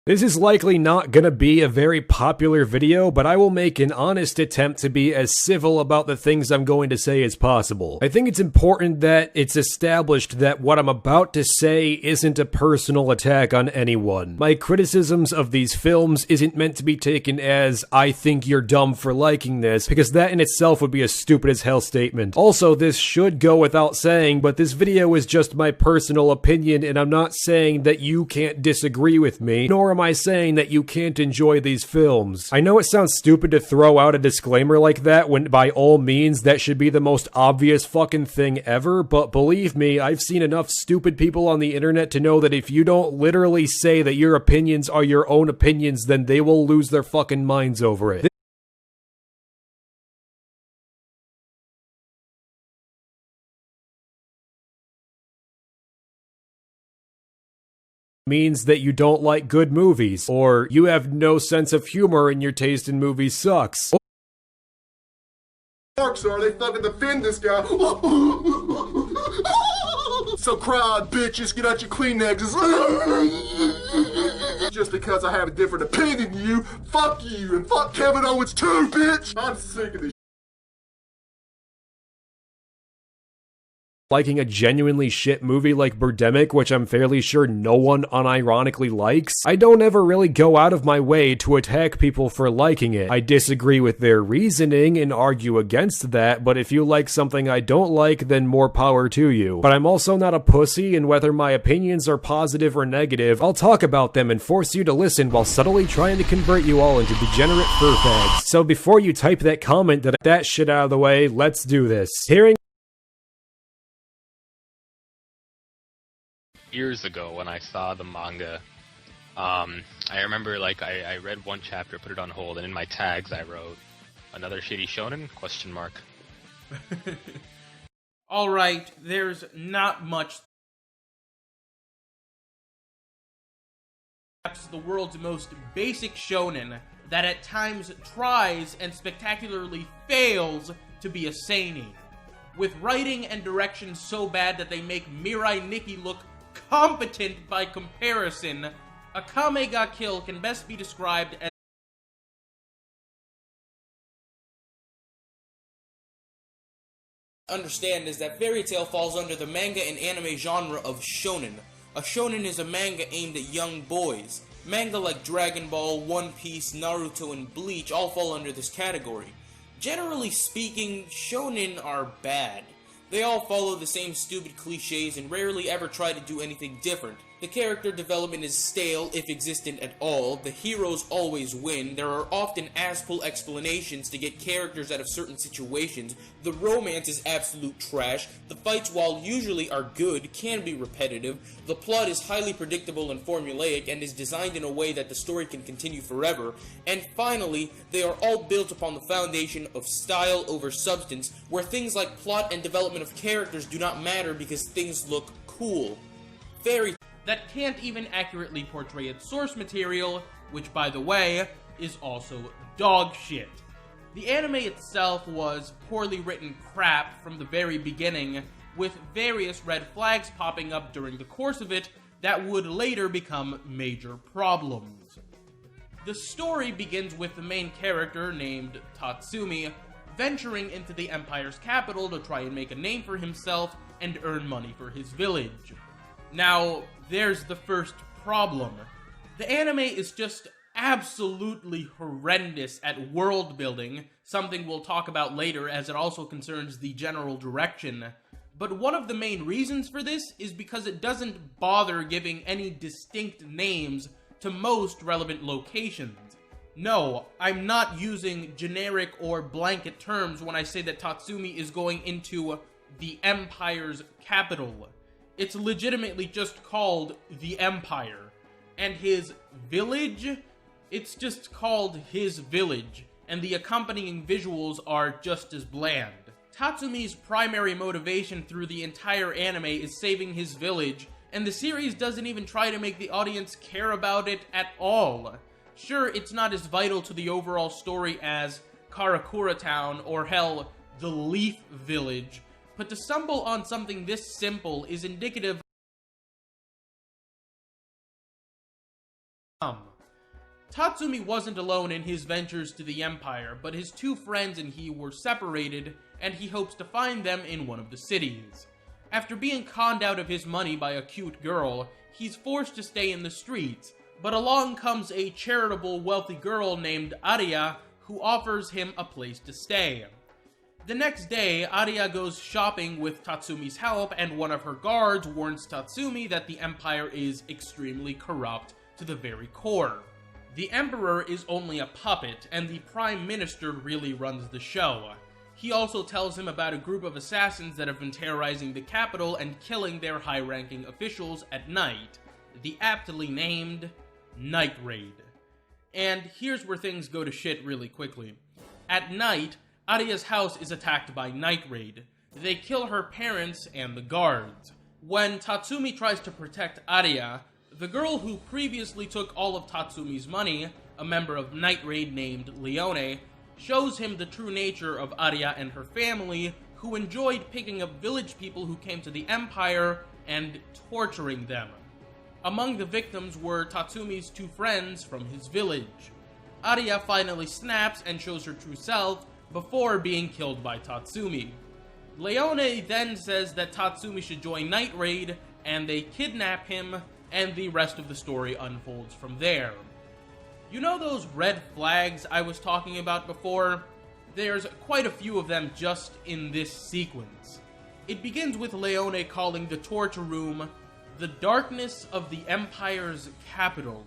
This is likely not gonna be a very popular video, but I will make an honest attempt to be as civil about the things I'm going to say as possible. I think it's important that it's established that what I'm about to say isn't a personal attack on anyone. My criticisms of these films isn't meant to be taken as, I think you're dumb for liking this, because that in itself would be a stupid as hell statement. Also, this should go without saying, but this video is just my personal opinion, and I'm not saying that you can't disagree with me, nor am I saying that you can't enjoy these films. I know it sounds stupid to throw out a disclaimer like that when by all means that should be the most obvious fucking thing ever, but believe me, I've seen enough stupid people on the internet to know that if you don't literally say that your opinions are your own opinions, then they will lose their fucking minds over it. Means that you don't like good movies, or you have no sense of humor and your taste in movies sucks. Marks are they fucking defend this guy? So cry, bitches, get out your Kleenexes. Just because I have a different opinion than you, fuck you, and fuck Kevin Owens too, bitch! I'm sick of this. Liking a genuinely shit movie like Birdemic, which I'm fairly sure no one unironically likes, I don't ever really go out of my way to attack people for liking it. I disagree with their reasoning and argue against that, but if you like something I don't like, then more power to you. But I'm also not a pussy, and whether my opinions are positive or negative, I'll talk about them and force you to listen while subtly trying to convert you all into degenerate fur fags. So before you type that comment that shit out of the way, let's do this. Years ago when I saw the manga, I remember like I read one chapter, put it on hold, and in my tags I wrote, "Another shitty shonen?" ? Alright, there's not much. Perhaps the world's most basic shonen that at times tries and spectacularly fails to be a seinen. With writing and direction so bad that they make Mirai Nikki look competent by comparison, Akame ga Kill can best be described as understand is that Fairy Tail falls under the manga and anime genre of shonen. A shonen is a manga aimed at young boys. Manga like Dragon Ball, One Piece, Naruto, and Bleach all fall under this category. Generally speaking, shonen are bad. They all follow the same stupid cliches and rarely ever try to do anything different. The character development is stale, if existent at all, the heroes always win, there are often ass-pull explanations to get characters out of certain situations, the romance is absolute trash, the fights while usually are good, can be repetitive, the plot is highly predictable and formulaic and is designed in a way that the story can continue forever, and finally, they are all built upon the foundation of style over substance, where things like plot and development of characters do not matter because things look cool. That can't even accurately portray its source material, which, by the way, is also dog shit. The anime itself was poorly written crap from the very beginning, with various red flags popping up during the course of it that would later become major problems. The story begins with the main character, named Tatsumi, venturing into the Empire's capital to try and make a name for himself and earn money for his village. Now, there's the first problem. The anime is just absolutely horrendous at world building, something we'll talk about later as it also concerns the general direction. But one of the main reasons for this is because it doesn't bother giving any distinct names to most relevant locations. No, I'm not using generic or blanket terms when I say that Tatsumi is going into the Empire's capital. It's legitimately just called the Empire. And his village? It's just called his village, and the accompanying visuals are just as bland. Tatsumi's primary motivation through the entire anime is saving his village, and the series doesn't even try to make the audience care about it at all. Sure, it's not as vital to the overall story as Karakura Town or hell, the Leaf Village, but to stumble on something this simple is indicative. Tatsumi wasn't alone in his ventures to the Empire, but his two friends and he were separated, and he hopes to find them in one of the cities. After being conned out of his money by a cute girl, he's forced to stay in the streets, but along comes a charitable wealthy girl named Arya who offers him a place to stay. The next day, Arya goes shopping with Tatsumi's help, and one of her guards warns Tatsumi that the Empire is extremely corrupt to the very core. The Emperor is only a puppet, and the Prime Minister really runs the show. He also tells him about a group of assassins that have been terrorizing the capital and killing their high-ranking officials at night, the aptly named Night Raid. And here's where things go to shit really quickly. At night, Arya's house is attacked by Night Raid. They kill her parents and the guards. When Tatsumi tries to protect Arya, the girl who previously took all of Tatsumi's money, a member of Night Raid named Leone, shows him the true nature of Arya and her family, who enjoyed picking up village people who came to the Empire and torturing them. Among the victims were Tatsumi's two friends from his village. Arya finally snaps and shows her true self before being killed by Tatsumi. Leone then says that Tatsumi should join Night Raid, and they kidnap him, and the rest of the story unfolds from there. You know those red flags I was talking about before? There's quite a few of them just in this sequence. It begins with Leone calling the torture room the darkness of the Empire's capital.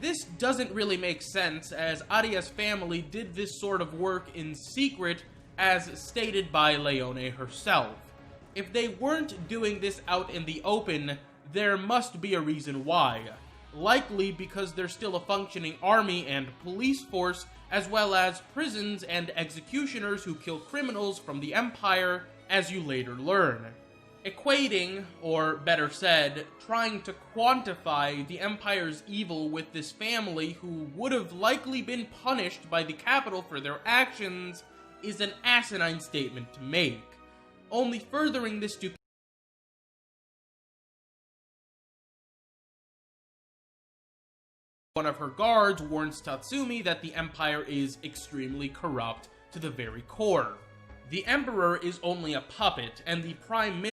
This doesn't really make sense, as Arya's family did this sort of work in secret, as stated by Leone herself. If they weren't doing this out in the open, there must be a reason why. Likely because there's still a functioning army and police force, as well as prisons and executioners who kill criminals from the Empire, as you later learn. Equating, or better said, trying to quantify the Empire's evil with this family who would have likely been punished by the capital for their actions is an asinine statement to make. Only furthering this stupidity, one of her guards warns Tatsumi that the Empire is extremely corrupt to the very core. The Emperor is only a puppet, and the Prime Minister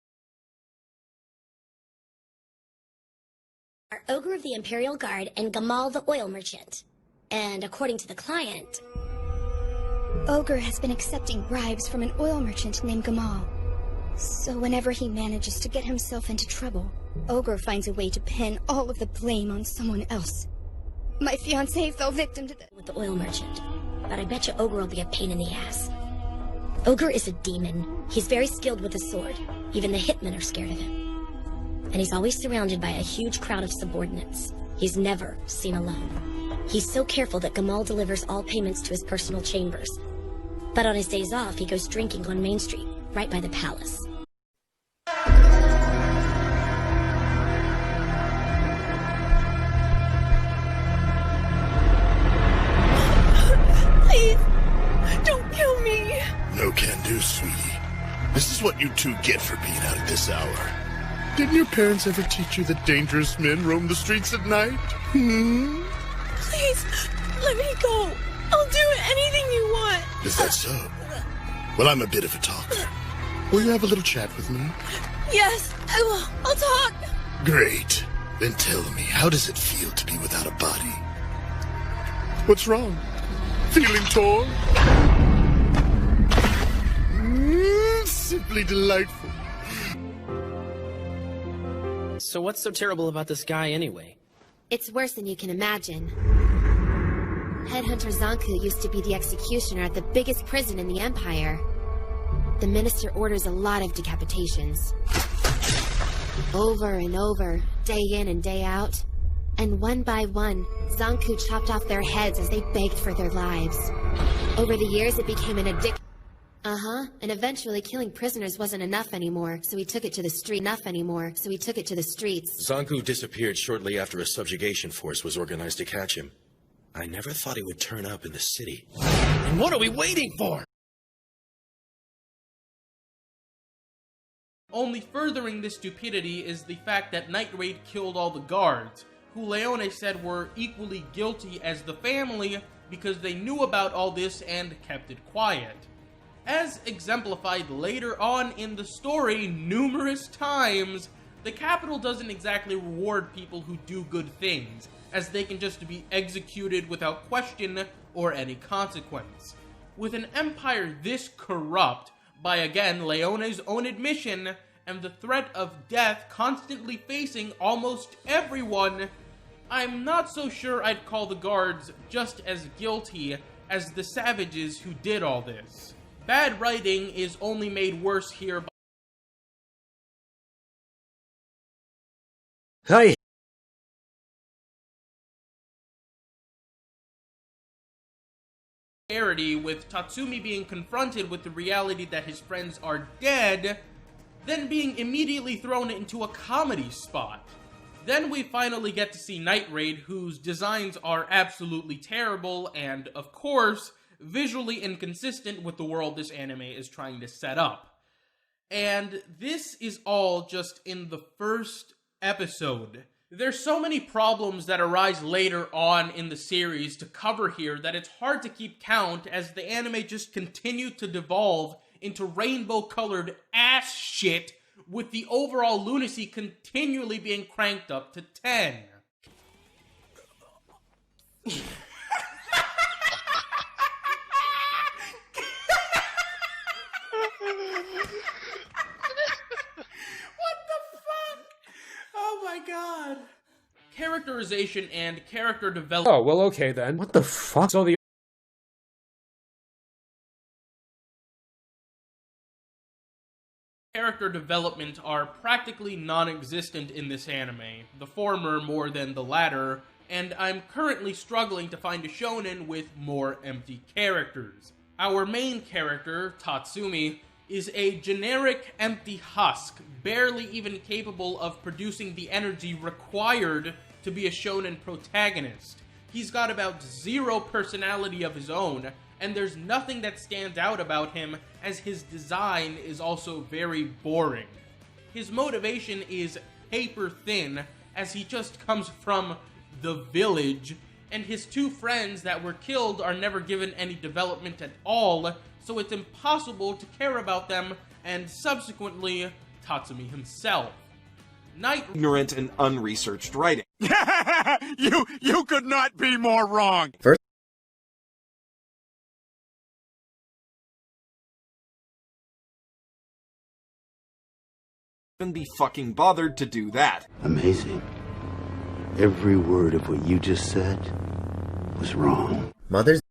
are Ogre of the Imperial Guard and Gamal the oil merchant. And according to the client, Ogre has been accepting bribes from an oil merchant named Gamal. So whenever he manages to get himself into trouble, Ogre finds a way to pin all of the blame on someone else. My fiancé fell victim to with the oil merchant, but I bet you Ogre will be a pain in the ass. Ogre is a demon. He's very skilled with the sword. Even the hitmen are scared of him. And he's always surrounded by a huge crowd of subordinates. He's never seen alone. He's so careful that Gamal delivers all payments to his personal chambers. But on his days off, he goes drinking on Main Street, right by the palace. Please, don't kill me. No can do, sweetie. This is what you two get for being out at this hour. Didn't your parents ever teach you that dangerous men roam the streets at night? Please, let me go. I'll do anything you want. Is that so? Well, I'm a bit of a talker. Will you have a little chat with me? Yes, I will. I'll talk. Great. Then tell me, how does it feel to be without a body? What's wrong? Feeling torn? Simply delightful. So what's so terrible about this guy anyway? It's worse than you can imagine. Headhunter Zanku used to be the executioner at the biggest prison in the Empire. The minister orders a lot of decapitations. Over and over, day in and day out. And one by one, Zanku chopped off their heads as they begged for their lives. Over the years, it became an addiction. And eventually killing prisoners wasn't enough anymore, so he took it to the streets. Zanku disappeared shortly after a subjugation force was organized to catch him. I never thought he would turn up in the city. And what are we waiting for? Only furthering this stupidity is the fact that Night Raid killed all the guards, who Leone said were equally guilty as the family because they knew about all this and kept it quiet. As exemplified later on in the story numerous times, the capital doesn't exactly reward people who do good things, as they can just be executed without question or any consequence. With an empire this corrupt, by again Leone's own admission, and the threat of death constantly facing almost everyone, I'm not so sure I'd call the guards just as guilty as the savages who did all this. Bad writing is only made worse here by Hi. with Tatsumi being confronted with the reality that his friends are dead, then being immediately thrown into a comedy spot. Then we finally get to see Night Raid, whose designs are absolutely terrible and, of course, visually inconsistent with the world this anime is trying to set up. And this is all just in the first episode. There's so many problems that arise later on in the series to cover here that it's hard to keep count as the anime just continued to devolve into rainbow-colored ass shit with the overall lunacy continually being cranked up to 10. God. Characterization and character development. Oh, well, okay then. What the fuck? So the character development are practically non-existent in this anime, the former more than the latter, and I'm currently struggling to find a shonen with more empty characters. Our main character, Tatsumi, is a generic empty husk, barely even capable of producing the energy required to be a shonen protagonist. He's got about zero personality of his own, and there's nothing that stands out about him, as his design is also very boring. His motivation is paper thin, as he just comes from the village, and his two friends that were killed are never given any development at all, so it's impossible to care about them, and subsequently, Tatsumi himself. Ignorant and unresearched writing. You could not be more wrong! First, even be fucking bothered to do that. Amazing. Every word of what you just said was wrong. Mother's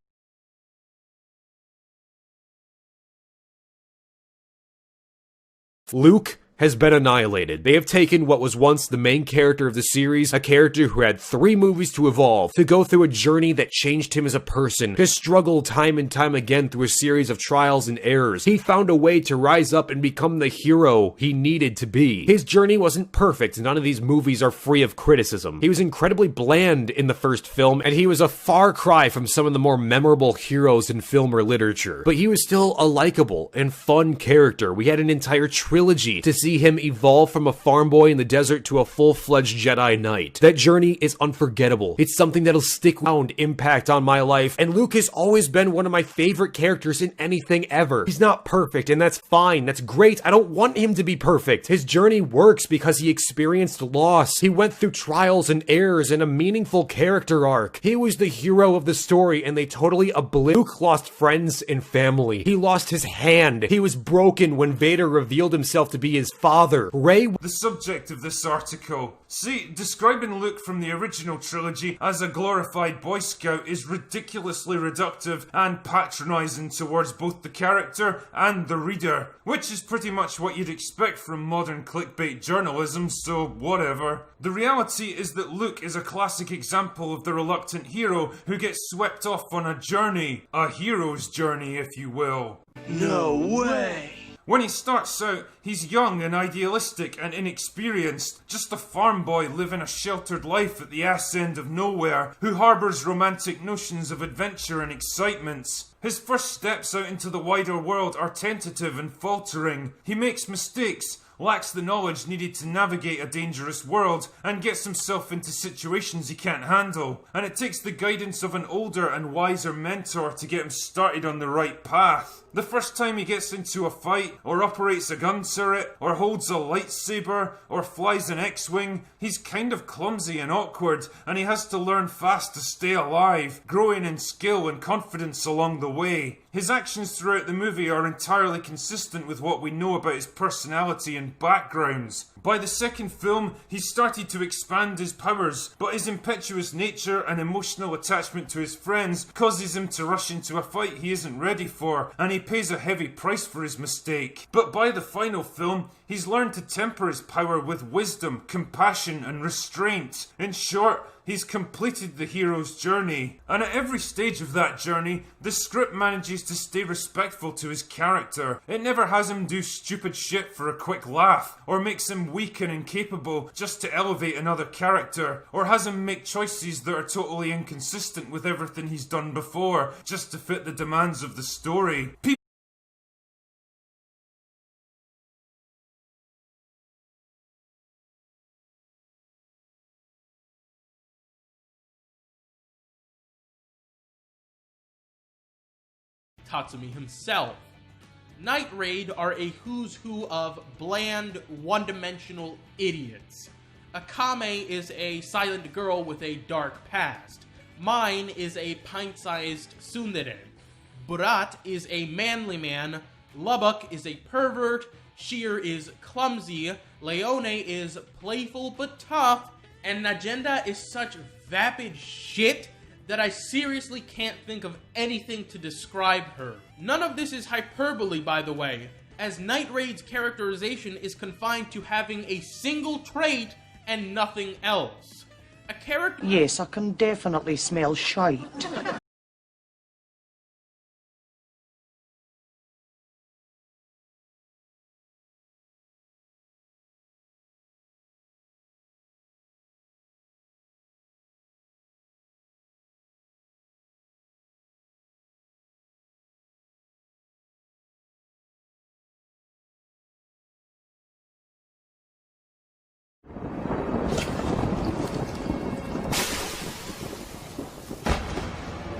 Luke has been annihilated. They have taken what was once the main character of the series, a character who had 3 movies to evolve, to go through a journey that changed him as a person, to struggle time and time again through a series of trials and errors. He found a way to rise up and become the hero he needed to be. His journey wasn't perfect. None of these movies are free of criticism. He was incredibly bland in the first film, and he was a far cry from some of the more memorable heroes in film or literature. But he was still a likable and fun character. We had an entire trilogy to see him evolve from a farm boy in the desert to a full-fledged Jedi Knight. That journey is unforgettable. It's something that'll stick around, impact on my life, and Luke has always been one of my favorite characters in anything ever. He's not perfect, and that's fine. That's great. I don't want him to be perfect. His journey works because he experienced loss. He went through trials and errors and a meaningful character arc. He was the hero of the story, and they totally obliterated. Luke lost friends and family. He lost his hand. He was broken when Vader revealed himself to be his father. Rey, the subject of this article. See, describing Luke from the original trilogy as a glorified Boy Scout is ridiculously reductive and patronising towards both the character and the reader, which is pretty much what you'd expect from modern clickbait journalism, so whatever. The reality is that Luke is a classic example of the reluctant hero who gets swept off on a journey. A hero's journey, if you will. No way! When he starts out, he's young and idealistic and inexperienced, just a farm boy living a sheltered life at the ass end of nowhere, who harbours romantic notions of adventure and excitements. His first steps out into the wider world are tentative and faltering. He makes mistakes, lacks the knowledge needed to navigate a dangerous world, and gets himself into situations he can't handle. And it takes the guidance of an older and wiser mentor to get him started on the right path. The first time he gets into a fight, or operates a gun turret, or holds a lightsaber, or flies an X-Wing, he's kind of clumsy and awkward, and he has to learn fast to stay alive, growing in skill and confidence along the way. His actions throughout the movie are entirely consistent with what we know about his personality and backgrounds. By the second film, he's started to expand his powers, but his impetuous nature and emotional attachment to his friends causes him to rush into a fight he isn't ready for, and he pays a heavy price for his mistake. But by the final film, he's learned to temper his power with wisdom, compassion, and restraint. In short, he's completed the hero's journey. And at every stage of that journey, the script manages to stay respectful to his character. It never has him do stupid shit for a quick laugh, or makes him weak and incapable just to elevate another character, or has him make choices that are totally inconsistent with everything he's done before, just to fit the demands of the story. Tatsumi himself. Night Raid are a who's who of bland, one-dimensional idiots. Akame is a silent girl with a dark past. Mine is a pint-sized tsundere. Burat is a manly man. Lubbock is a pervert. Sheer is clumsy. Leone is playful but tough. And Najenda is such vapid shit that I seriously can't think of anything to describe her. None of this is hyperbole, by the way, as Night Raid's characterization is confined to having a single trait and nothing else. A character— Yes, I can definitely smell shite.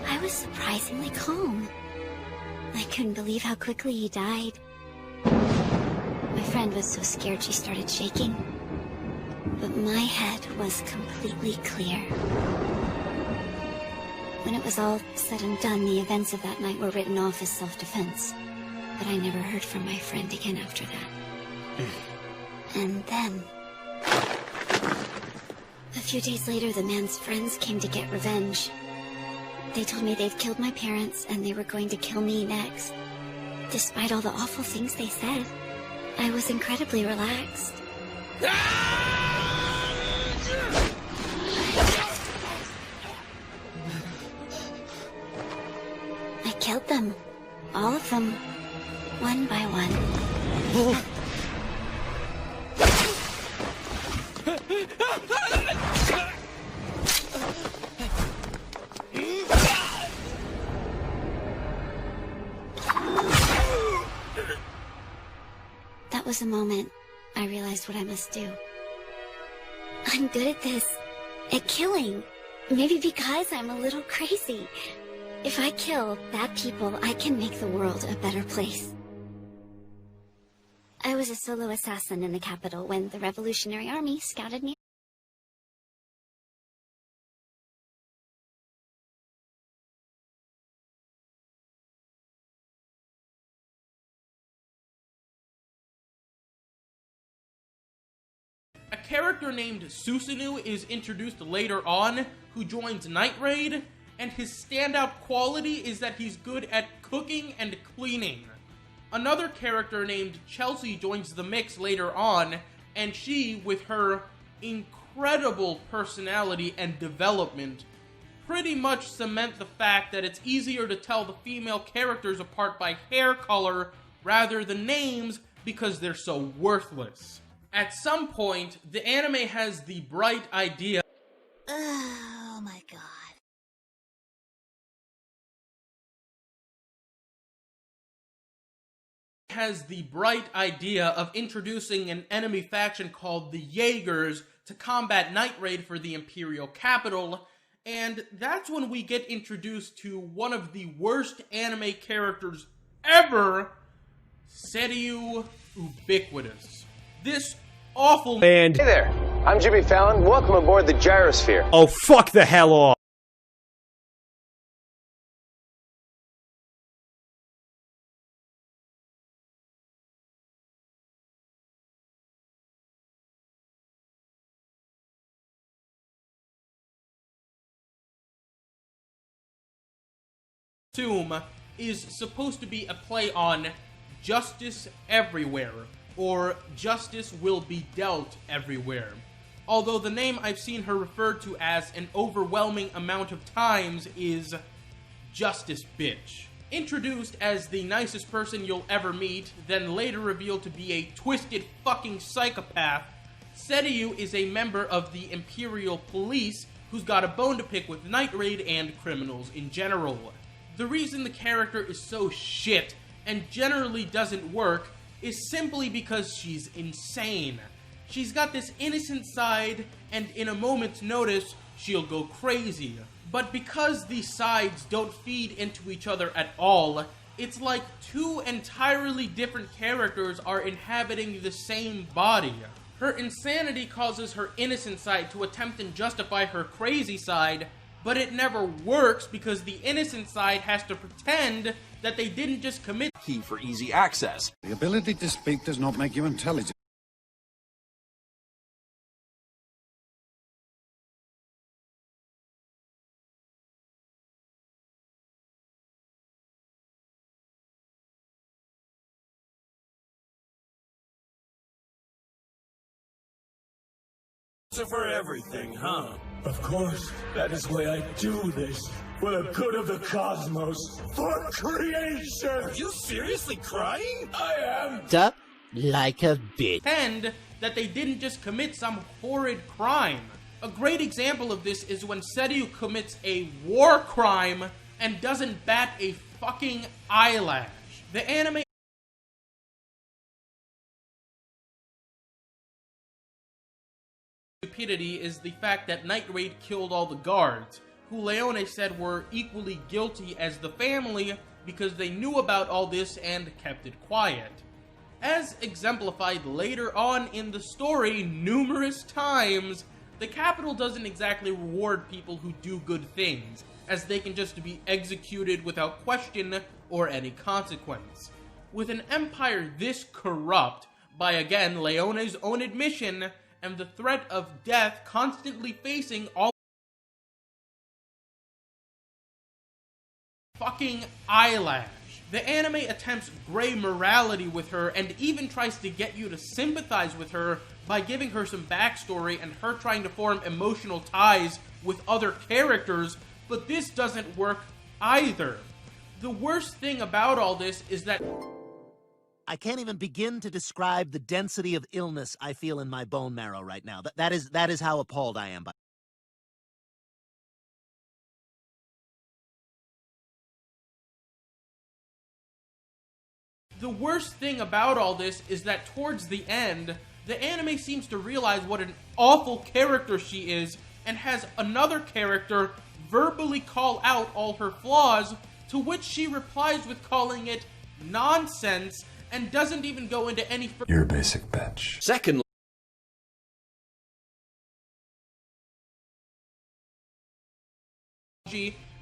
I was surprisingly calm. I couldn't believe how quickly he died. My friend was so scared she started shaking. But my head was completely clear. When it was all said and done, the events of that night were written off as self-defense. But I never heard from my friend again after that. And then— a few days later, the man's friends came to get revenge. They told me they'd killed my parents, and they were going to kill me next. Despite all the awful things they said, I was incredibly relaxed. I killed them. All of them. One by one. That was the moment I realized what I must do. I'm good at this. At killing. Maybe because I'm a little crazy. If I kill bad people, I can make the world a better place. I was a solo assassin in the capital when the Revolutionary Army scouted me. A character named Susanoo is introduced later on, who joins Night Raid, and his standout quality is that he's good at cooking and cleaning. Another character named Chelsea joins the mix later on, and she, with her incredible personality and development, pretty much cement the fact that it's easier to tell the female characters apart by hair color rather than names because they're so worthless. At some point, the anime has the bright idea— Oh my god. has the bright idea of introducing an enemy faction called the Jaegers to combat Night Raid for the Imperial capital, and that's when we get introduced to one of the worst anime characters ever, Seiryu Ubiquitous. This awful and hey there, I'm Jimmy Fallon. Welcome aboard the Gyrosphere. Oh, fuck the hell off. Tomb is supposed to be a play on justice everywhere, or justice will be dealt everywhere. Although the name I've seen her referred to as an overwhelming amount of times is Justice Bitch. Introduced as the nicest person you'll ever meet, then later revealed to be a twisted fucking psychopath, Seiryu is a member of the Imperial Police who's got a bone to pick with Night Raid and criminals in general. The reason the character is so shit and generally doesn't work is simply because she's insane. She's got this innocent side, and in a moment's notice, she'll go crazy. But because these sides don't feed into each other at all, it's like two entirely different characters are inhabiting the same body. Her insanity causes her innocent side to attempt and justify her crazy side, but it never works because the innocent side has to pretend that they didn't just commit. Key for easy access. The ability to speak does not make you intelligent. For everything, huh? Of course, that is why I do this. For the good of the cosmos. For creation! Are you seriously crying? I am! Duh, like a bitch. Pretend that they didn't just commit some horrid crime. A great example of this is when Seiryu commits a war crime and doesn't bat a fucking eyelash. The anime stupidity is the fact that Night Raid killed all the guards, who Leone said were equally guilty as the family because they knew about all this and kept it quiet. As exemplified later on in the story numerous times, the capital doesn't exactly reward people who do good things, as they can just be executed without question or any consequence. With an empire this corrupt, by again Leone's own admission, and the threat of death constantly facing all fucking eyelash. The anime attempts gray morality with her and even tries to get you to sympathize with her by giving her some backstory and her trying to form emotional ties with other characters, but this doesn't work either. The worst thing about all this is that I can't even begin to describe the density of illness I feel in my bone marrow right now. That is how appalled I am by. The worst thing about all this is that towards the end, the anime seems to realize what an awful character she is and has another character verbally call out all her flaws, to which she replies with calling it nonsense and doesn't even go into any You're a basic bitch. Second,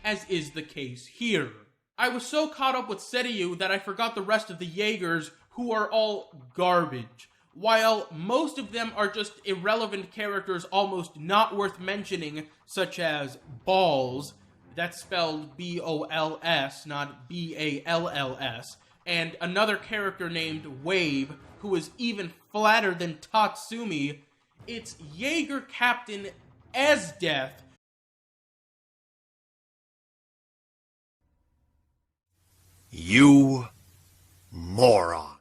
as is the case here. I was so caught up with Seiryu that I forgot the rest of the Jaegers, who are all garbage. While most of them are just irrelevant characters almost not worth mentioning, such as Balls, that's spelled B-O-L-S, not B-A-L-L-S, and another character named Wave, who is even flatter than Tatsumi, it's Jaeger Captain Esdeath. You moron.